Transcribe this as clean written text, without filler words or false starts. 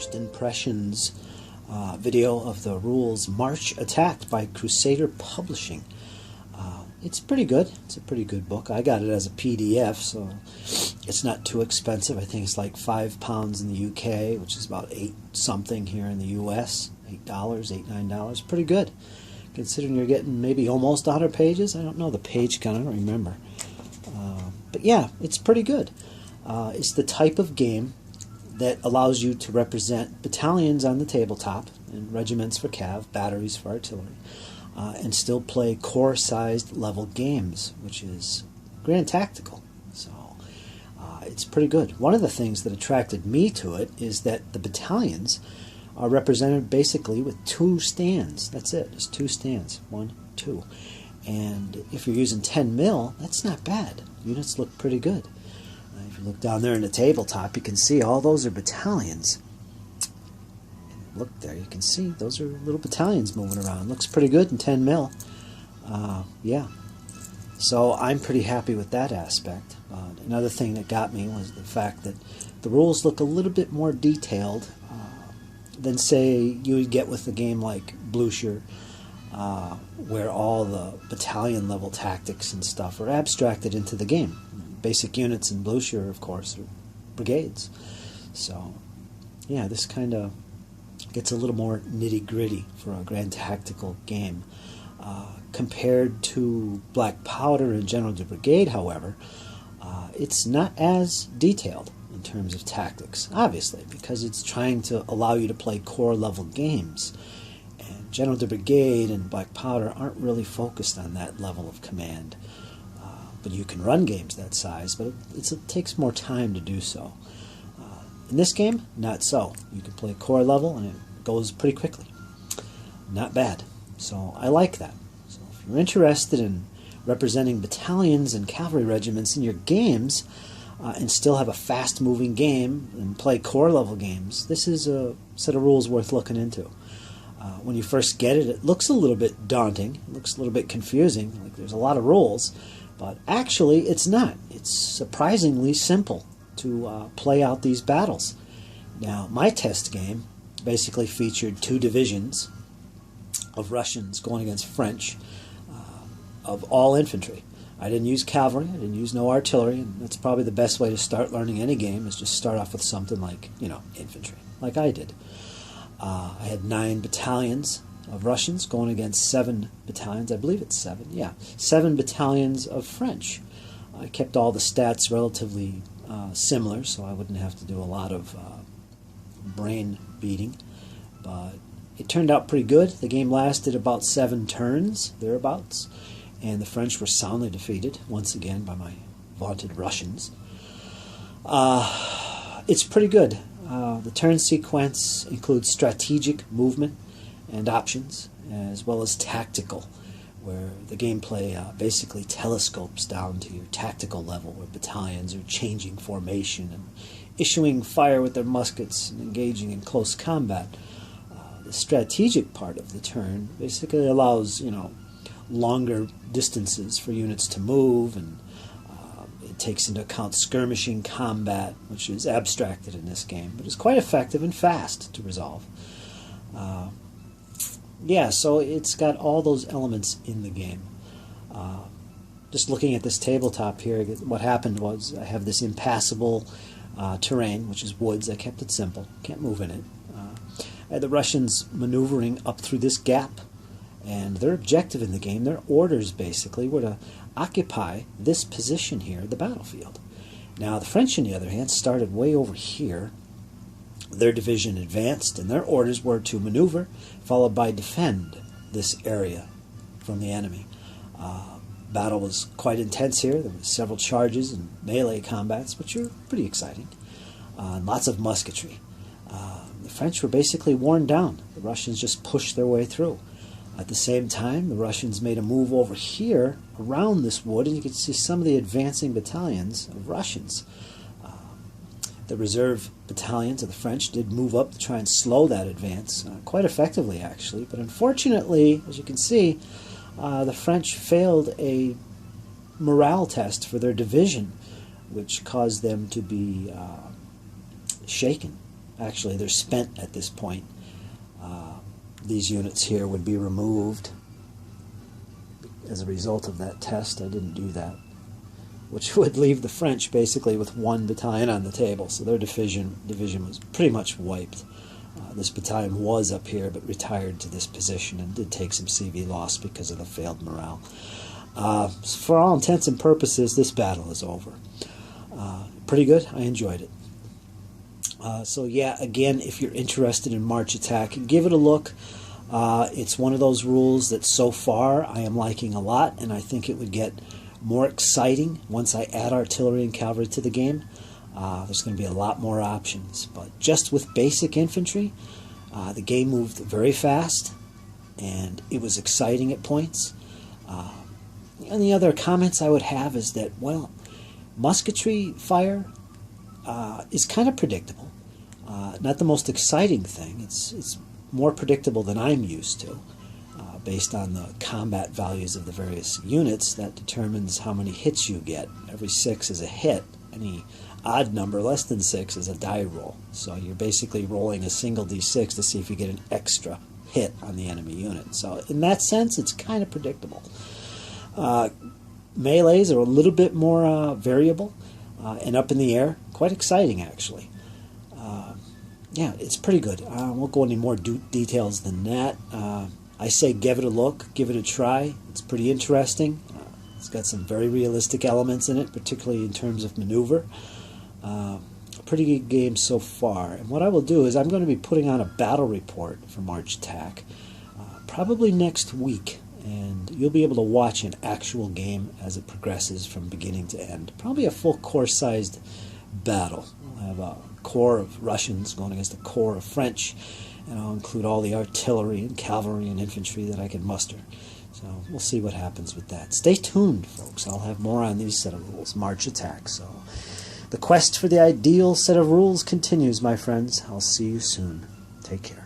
first impressions video of the rules March Attack by Crusader Publishing. It's pretty good. It's a pretty good book. I got it as a PDF, so it's not too expensive. I think it's like £5 in the UK, which is about $8 something here in the US. $8, $9. Pretty good, considering you're getting maybe almost 100 pages. I don't know the page count. I don't remember. But yeah, it's pretty good. It's the type of game that allows you to represent battalions on the tabletop and regiments for cav, batteries for artillery, and still play core-sized level games, which is grand tactical. So it's pretty good. One of the things that attracted me to it is that the battalions are represented basically with 2 stands. That's it. Just 2 stands. 1, 2. And if you're using 10 mil, that's not bad. Units look pretty good. If you look down there in the tabletop, you can see all those are battalions. Look there, you can see those are little battalions moving around. Looks pretty good in 10 mil. Yeah. So I'm pretty happy with that aspect. Another thing that got me was the fact that the rules look a little bit more detailed than, say, you would get with a game like Blucher, where all the battalion level tactics and stuff are abstracted into the game. Basic units in Blucher, of course, are brigades. So, yeah, this kind of gets a little more nitty-gritty for a grand tactical game. Compared to Black Powder and General de Brigade, however, it's not as detailed in terms of tactics, obviously, because it's trying to allow you to play core-level games. And General de Brigade and Black Powder aren't really focused on that level of command. But you can run games that size, but it takes more time to do so. In this game, not so. You can play core level, and it goes pretty quickly. Not bad. So I like that. So if you're interested in representing battalions and cavalry regiments in your games, and still have a fast-moving game and play core level games, this is a set of rules worth looking into. When you first get it, it looks a little bit daunting. It looks a little bit confusing. Like there's a lot of rules. But actually, it's not. It's surprisingly simple to play out these battles. Now, my test game basically featured 2 divisions of Russians going against French of all infantry. I didn't use cavalry. I didn't use no artillery. And that's probably the best way to start learning any game, is just start off with something like, infantry, like I did. I had 9 battalions of Russians going against 7 battalions. I believe it's 7. Yeah, 7 battalions of French. I kept all the stats relatively similar, so I wouldn't have to do a lot of brain beating. But it turned out pretty good. The game lasted about 7 turns, thereabouts, and the French were soundly defeated, once again, by my vaunted Russians. It's pretty good. The turn sequence includes strategic movement and options, as well as tactical, where the gameplay basically telescopes down to your tactical level, where battalions are changing formation and issuing fire with their muskets and engaging in close combat. The strategic part of the turn basically allows, longer distances for units to move, and it takes into account skirmishing combat, which is abstracted in this game, but is quite effective and fast to resolve. Yeah, so it's got all those elements in the game. Just looking at this tabletop here, what happened was I have this impassable terrain, which is woods. I kept it simple. Can't move in it. I had the Russians maneuvering up through this gap, and their objective in the game, their orders basically, were to occupy this position here, the battlefield. Now, the French, on the other hand, started way over here. Their division advanced, and their orders were to maneuver, followed by defend this area from the enemy. Battle was quite intense here. There were several charges and melee combats, which are pretty exciting. Lots of musketry. The French were basically worn down. The Russians just pushed their way through. At the same time, the Russians made a move over here around this wood, and you can see some of the advancing battalions of Russians. The reserve battalions of the French did move up to try and slow that advance, quite effectively actually, but unfortunately, as you can see, the French failed a morale test for their division, which caused them to be shaken Actually, they're spent at this point. These units here would be removed as a result of that test. I didn't do that, which would leave the French basically with 1 battalion on the table, so their division was pretty much wiped. This battalion was up here but retired to this position and did take some CV loss because of the failed morale. For all intents and purposes, this battle is over. Pretty good. I enjoyed it. So yeah, again, if you're interested in March Attack, give it a look. It's one of those rules that so far I am liking a lot, and I think it would get more exciting once I add artillery and cavalry to the game. There's going to be a lot more options, but just with basic infantry, the game moved very fast, and it was exciting at points. And the other comments I would have is that, well, musketry fire is kind of predictable. Not the most exciting thing. It's more predictable than I'm used to, based on the combat values of the various units. That determines how many hits you get. Every 6 is a hit. Any odd number less than 6 is a die roll. So you're basically rolling a single d6 to see if you get an extra hit on the enemy unit. So in that sense, it's kind of predictable. Melees are a little bit more variable and up in the air. Quite exciting, actually. Yeah, it's pretty good. I won't go into more details than that. I say give it a look, give it a try. It's pretty interesting. It's got some very realistic elements in it, particularly in terms of maneuver. Pretty good game so far. And what I will do is I'm going to be putting on a battle report for March Attack probably next week. And you'll be able to watch an actual game as it progresses from beginning to end. Probably a full corps-sized battle. I'll have a corps of Russians going against a corps of French, and I'll include all the artillery and cavalry and infantry that I can muster. So we'll see what happens with that. Stay tuned, folks. I'll have more on these set of rules, March Attack. So the quest for the ideal set of rules continues, my friends. I'll see you soon. Take care.